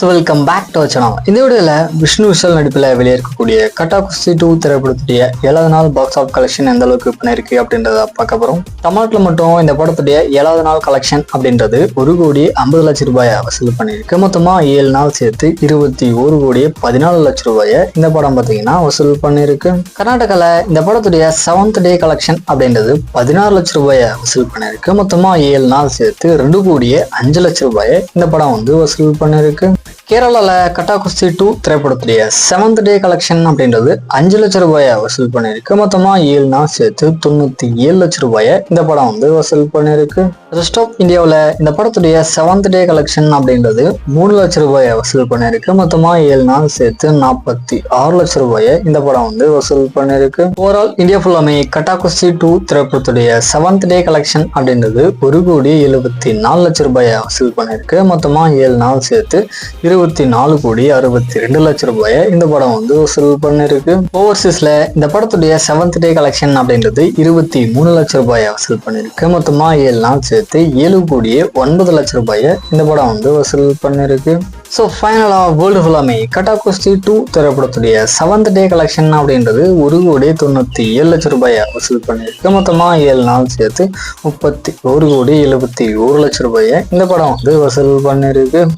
So welcome back to channel. இந்த வீடியோவில் விஷ்ணு விஷால் நடிப்பில் வெளியிருக்கக்கூடிய கட்டா குஸ்தி 2 திரைப்படத்துடைய 7வது நாள் பாக்ஸ் ஆஃப் கலெக்ஷன் எந்த அளவுக்கு பண்ணிருக்கு அப்படின்றத பார்க்க போகிறோம். தமிழ்நாட்டில் மட்டும் இந்த படத்துடைய 7வது நாள் கலெக்ஷன் அப்படின்றது 1,50,00,000 ரூபாயை வசூல் பண்ணியிருக்கு. மொத்தமாக 7 நாள் சேர்த்து 21,14,00,000 ரூபாயை இந்த படம் பார்த்தீங்கன்னா வசூல் பண்ணியிருக்கு. கர்நாடகாவில் இந்த படத்துடைய 7th டே கலெக்ஷன் அப்படின்றது 16,00,000 ரூபாயை வசூல் பண்ணியிருக்கு. மொத்தமாக 7 நாள் சேர்த்து 2,05,00,000 ரூபாயை இந்த படம் வசூல் பண்ணியிருக்கு. கேரளாவில் கட்டா குஸ்தி 2 திரைப்படத்துடைய 7th டே கலெக்ஷன் அப்படின்றது 5,00,000 ரூபாயை வசூல் பண்ணியிருக்கு. மொத்தமாக 7 நாள் சேர்த்து 97,00,000 ரூபாயை இந்த படம் வசூல் பண்ணியிருக்கு. ரெஸ்ட் ஆஃப் இந்தியாவில் இந்த படத்துடைய 7th டே கலெக்ஷன் அப்படின்றது 3,00,000 ரூபாயை வசூல் பண்ணியிருக்கு. மொத்தமாக 7 நாள் சேர்த்து 46,00,000 ரூபாயை இந்த படம் வசூல் பண்ணியிருக்கு. ஓவரால் இந்தியா ஃபுல்லாமே கட்டா குஸ்தி 2 திரைப்படத்துடைய 7th டே கலெக்ஷன் அப்படின்றது 1,74,00,000 ரூபாயை வசூல் பண்ணியிருக்கு. மொத்தமாக 7 நாள் சேர்த்து 24,62,00,000 ரூபாயை இந்த படம் வசூல் பண்ணிருக்கு. ஓவர்சீஸ்ல இந்த படத்துடைய 7th டே கலெக்ஷன் அப்படின்றது 23,00,000 ரூபாயை வசூல் பண்ணிருக்கு. மொத்தமா 7 நாள் சேர்த்து 7,09,00,000 ரூபாயை இந்த படம் வசூல் பண்ணிருக்கு. ஸோ ஃபைனலாக வேர்ல்டு ஃபுல்லாமே கட்டா குஸ்தி 2 திரைப்படத்துடைய 7th டே கலெக்ஷன் அப்படின்றது 1,97,00,000 ரூபாயை வசூல் பண்ணியிருக்கு. மொத்தமாக 7 நாள் சேர்த்து 31,71,00,000 ரூபாயை இந்த படம் வசூல் பண்ணிருக்கு.